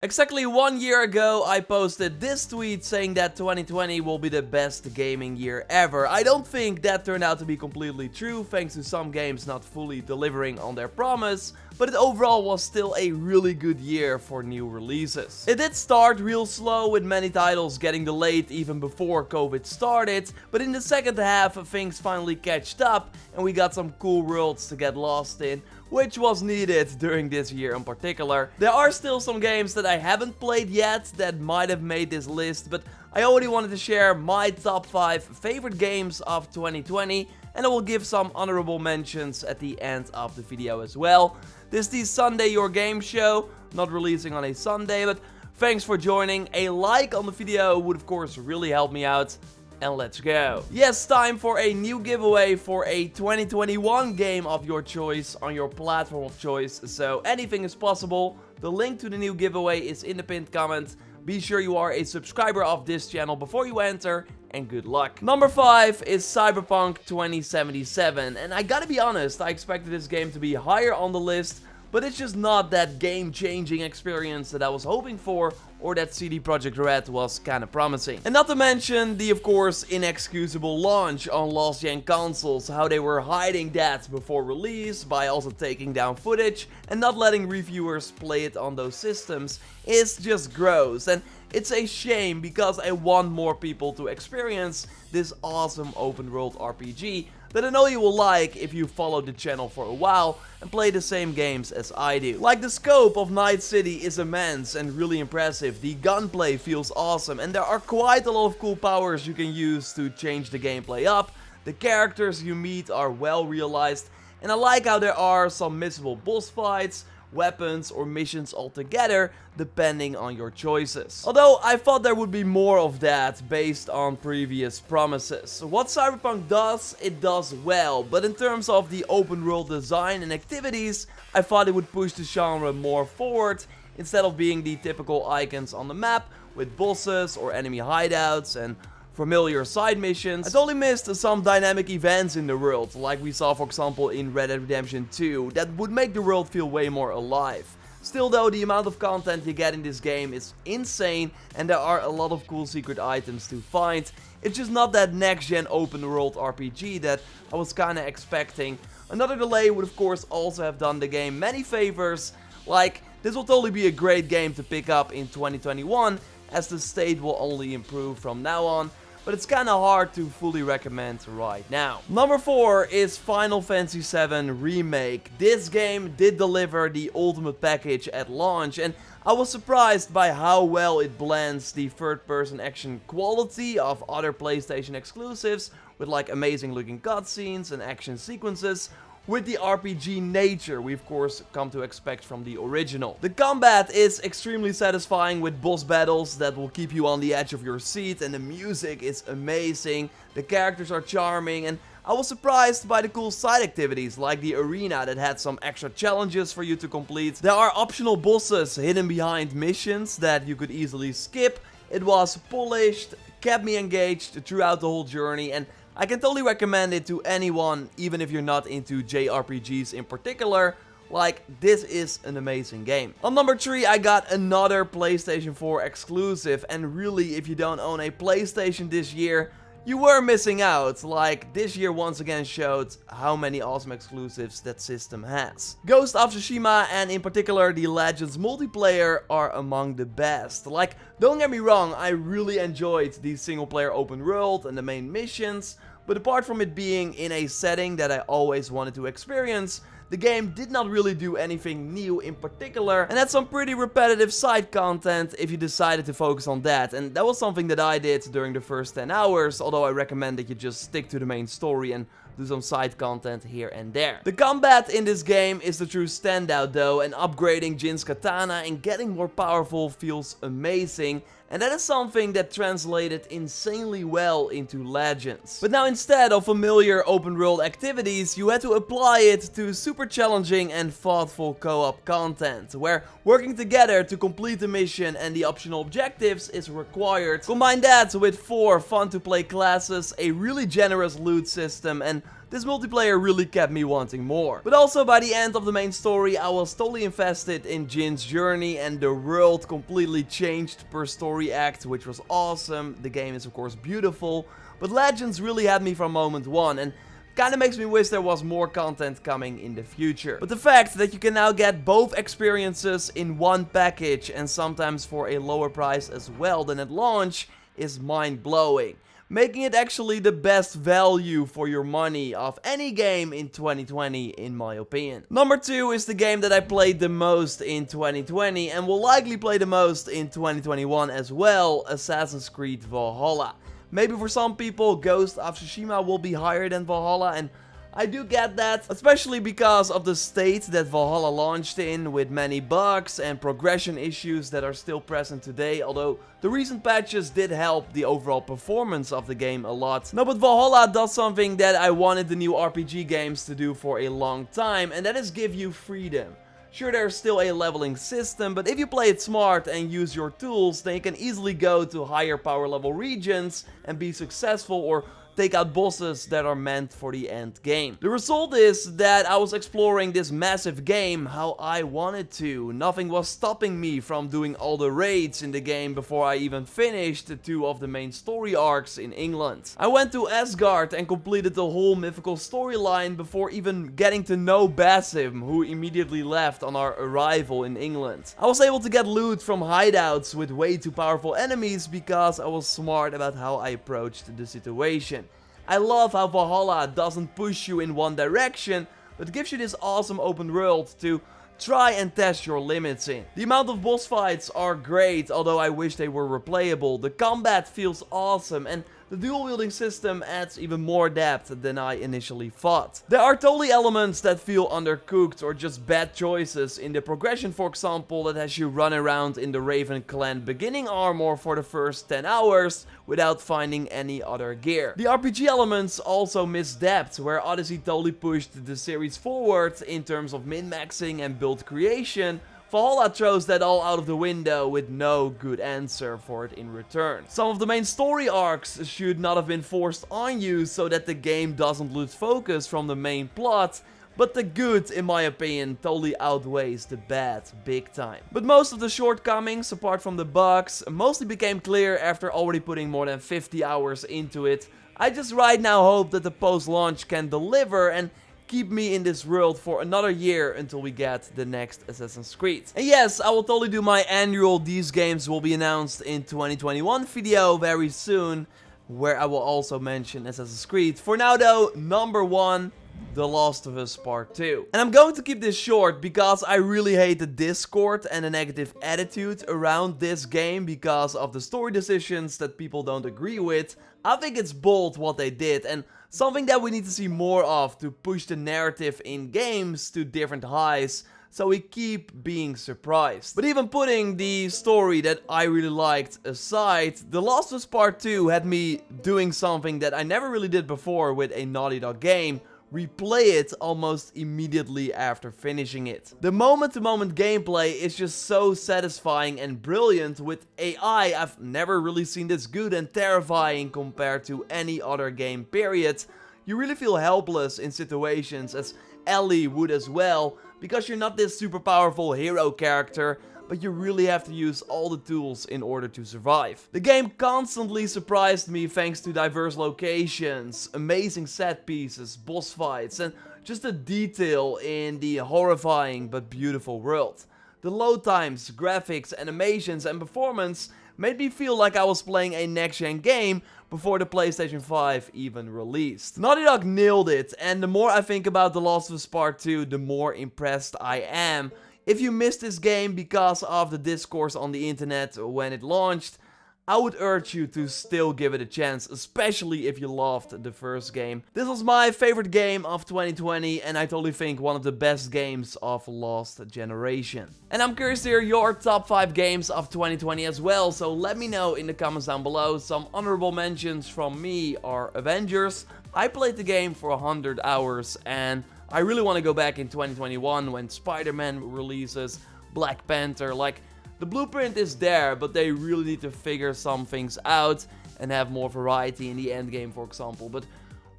Exactly 1 year ago, I posted this tweet saying that 2020 will be the best gaming year ever. I don't think that turned out to be completely true, thanks to some games not fully delivering on their promise, but it overall was still a really good year for new releases. It did start real slow, with many titles getting delayed even before COVID started, but in the second half things finally catched up and we got some cool worlds to get lost in, which was needed during this year in particular. There are still some games that I haven't played yet that might have made this list, but I already wanted to share my top 5 favorite games of 2020, and I will give some honorable mentions at the end of the video as well. This is the Sunday Jorgameshow, not releasing on a Sunday, but thanks for joining. A like on the video would of course really help me out. And let's go. Yes, time for a new giveaway for a 2021 game of your choice on your platform of choice. So anything is possible. The link to the new giveaway is in the pinned comment. Be sure you are a subscriber of this channel before you enter, and good luck. Number 5 is Cyberpunk 2077. And I gotta be honest, I expected this game to be higher on the list, but it's just not that game-changing experience that I was hoping for, or that CD Projekt Red was kinda promising. And not to mention the, of course, inexcusable launch on last-gen consoles, how they were hiding that before release by also taking down footage and not letting reviewers play it on those systems is just gross. And it's a shame because I want more people to experience this awesome open world RPG that I know you will like if you follow the channel for a while and play the same games as I do. Like, the scope of Night City is immense and really impressive, the gunplay feels awesome, and there are quite a lot of cool powers you can use to change the gameplay up. The characters you meet are well realized, and I like how there are some missable boss fights, weapons or missions altogether, depending on your choices. Although I thought there would be more of that based on previous promises. What Cyberpunk does, it does well, but in terms of the open world design and activities, I thought it would push the genre more forward, instead of being the typical icons on the map with bosses or enemy hideouts and familiar side missions. I totally missed some dynamic events in the world, like we saw for example in Red Dead Redemption 2, that would make the world feel way more alive. Still though, the amount of content you get in this game is insane, and there are a lot of cool secret items to find. It's just not that next-gen open world RPG that I was kinda expecting. Another delay would of course also have done the game many favors. Like, this will totally be a great game to pick up in 2021, as the state will only improve from now on, but it's kinda hard to fully recommend right now. Number 4 is Final Fantasy VII Remake. This game did deliver the ultimate package at launch, and I was surprised by how well it blends the third-person action quality of other PlayStation exclusives, with like amazing looking cutscenes and action sequences, with the RPG nature we of course come to expect from the original. The combat is extremely satisfying, with boss battles that will keep you on the edge of your seat, and the music is amazing, the characters are charming, and I was surprised by the cool side activities like the arena that had some extra challenges for you to complete. There are optional bosses hidden behind missions that you could easily skip. It was polished, kept me engaged throughout the whole journey, and I can totally recommend it to anyone, even if you're not into JRPGs in particular. Like, this is an amazing game. On number 3, I got another PlayStation 4 exclusive, and really, if you don't own a PlayStation this year, you were missing out. Like, this year once again showed how many awesome exclusives that system has. Ghost of Tsushima, and in particular the Legends multiplayer, are among the best. Like, don't get me wrong, I really enjoyed the single player open world and the main missions, but apart from it being in a setting that I always wanted to experience, the game did not really do anything new in particular, and had some pretty repetitive side content if you decided to focus on that, and that was something that I did during the first 10 hours, although I recommend that you just stick to the main story and do some side content here and there. The combat in this game is the true standout though, and upgrading Jin's katana and getting more powerful feels amazing, and that is something that translated insanely well into Legends. But now, instead of familiar open world activities, you had to apply it to super challenging and thoughtful co-op content, where working together to complete the mission and the optional objectives is required. Combine that with 4 fun to play classes, a really generous loot system, and this multiplayer really kept me wanting more. But also by the end of the main story, I was totally invested in Jin's journey and the world completely changed per story act, which was awesome. The game is of course beautiful, but Legends really had me from moment one, and kinda makes me wish there was more content coming in the future. But the fact that you can now get both experiences in one package and sometimes for a lower price as well than at launch is mind-blowing, making it actually the best value for your money of any game in 2020 in my opinion. Number 2 is the game that I played the most in 2020 and will likely play the most in 2021 as well, Assassin's Creed Valhalla. Maybe for some people, Ghost of Tsushima will be higher than Valhalla, and I do get that, especially because of the state that Valhalla launched in, with many bugs and progression issues that are still present today, although the recent patches did help the overall performance of the game a lot. No, but Valhalla does something that I wanted the new RPG games to do for a long time, and that is give you freedom. Sure, there's still a leveling system, but if you play it smart and use your tools, then you can easily go to higher power level regions and be successful, or take out bosses that are meant for the end game. The result is that I was exploring this massive game how I wanted to. Nothing was stopping me from doing all the raids in the game before I even finished 2 of the main story arcs in England. I went to Asgard and completed the whole mythical storyline before even getting to know Basim, who immediately left on our arrival in England. I was able to get loot from hideouts with way too powerful enemies because I was smart about how I approached the situation. I love how Valhalla doesn't push you in one direction, but gives you this awesome open world to try and test your limits in. The amount of boss fights are great, although I wish they were replayable. The combat feels awesome, and the dual wielding system adds even more depth than I initially thought. There are totally elements that feel undercooked or just bad choices in the progression, for example, that has you run around in the Raven Clan beginning armor for the first 10 hours without finding any other gear. The RPG elements also miss depth, where Odyssey totally pushed the series forward in terms of min-maxing and build creation. Valhalla throws that all out of the window with no good answer for it in return. Some of the main story arcs should not have been forced on you so that the game doesn't lose focus from the main plot, but the good, in my opinion, totally outweighs the bad big time. But most of the shortcomings, apart from the bugs, mostly became clear after already putting more than 50 hours into it. I just right now hope that the post-launch can deliver and keep me in this world for another year until we get the next Assassin's Creed. And yes, I will totally do my annual These Games Will Be Announced in 2021 video very soon, where I will also mention Assassin's Creed. For now though, number 1, The Last of Us Part 2. And I'm going to keep this short because I really hate the Discord and the negative attitude around this game because of the story decisions that people don't agree with. I think it's bold what they did, and something that we need to see more of to push the narrative in games to different highs, so we keep being surprised. But even putting the story that I really liked aside, The Last of Us Part 2 had me doing something that I never really did before with a Naughty Dog game: replay it almost immediately after finishing it. The moment-to-moment gameplay is just so satisfying and brilliant. With AI, I've never really seen this good and terrifying compared to any other game, period. You really feel helpless in situations, as Ellie would as well, because you're not this super powerful hero character, but you really have to use all the tools in order to survive. The game constantly surprised me thanks to diverse locations, amazing set pieces, boss fights, and just the detail in the horrifying but beautiful world. The load times, graphics, animations, and performance made me feel like I was playing a next-gen game before the PlayStation 5 even released. Naughty Dog nailed it, and the more I think about The Last of Us Part 2, the more impressed I am. If you missed this game because of the discourse on the internet when it launched, I would urge you to still give it a chance, especially if you loved the first game. This was my favorite game of 2020, and I totally think one of the best games of last generation. And I'm curious to hear your top 5 games of 2020 as well, so let me know in the comments down below. Some honorable mentions from me are Avengers. I played the game for 100 hours, and I really want to go back in 2021 when Spider-Man releases, Black Panther. Like, the blueprint is there, but they really need to figure some things out and have more variety in the endgame, for example. But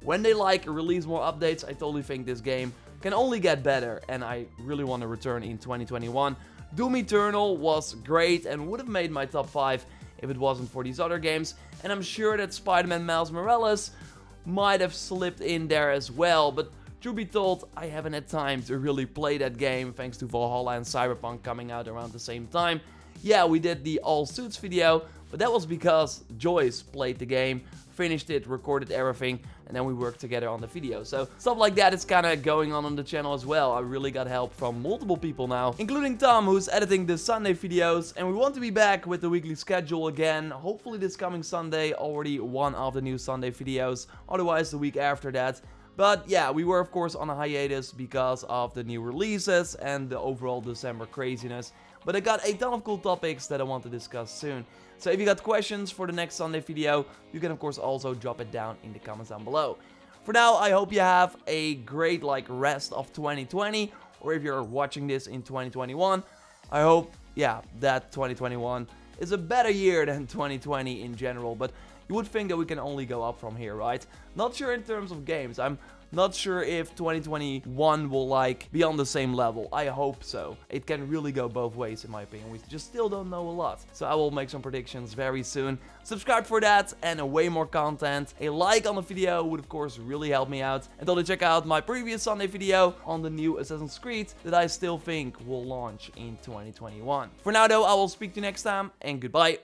when they like release more updates, I totally think this game can only get better, and I really want to return in 2021. Doom Eternal was great and would have made my top 5 if it wasn't for these other games, and I'm sure that Spider-Man Miles Morales might have slipped in there as well, but truth be told, I haven't had time to really play that game thanks to Valhalla and Cyberpunk coming out around the same time. Yeah, we did the All Suits video, but that was because Joyce played the game, finished it, recorded everything, and then we worked together on the video. So stuff like that is kind of going on the channel as well. I really got help from multiple people now, including Tom, who's editing the Sunday videos, and we want to be back with the weekly schedule again. Hopefully this coming Sunday, already one of the new Sunday videos, otherwise the week after that. But yeah, we were of course on a hiatus because of the new releases and the overall December craziness. But I got a ton of cool topics that I want to discuss soon. So if you got questions for the next Sunday video, you can of course also drop it down in the comments down below. For now, I hope you have a great rest of 2020, or if you're watching this in 2021, I hope, yeah, that 2021 is a better year than 2020 in general, but you would think that we can only go up from here, right? Not sure in terms of games. I'm not sure if 2021 will be on the same level. I hope so. It can really go both ways in my opinion. We just still don't know a lot. So I will make some predictions very soon. Subscribe for that and way more content. A like on the video would of course really help me out. And don't check out my previous Sunday video on the new Assassin's Creed that I still think will launch in 2021. For now though, I will speak to you next time and goodbye.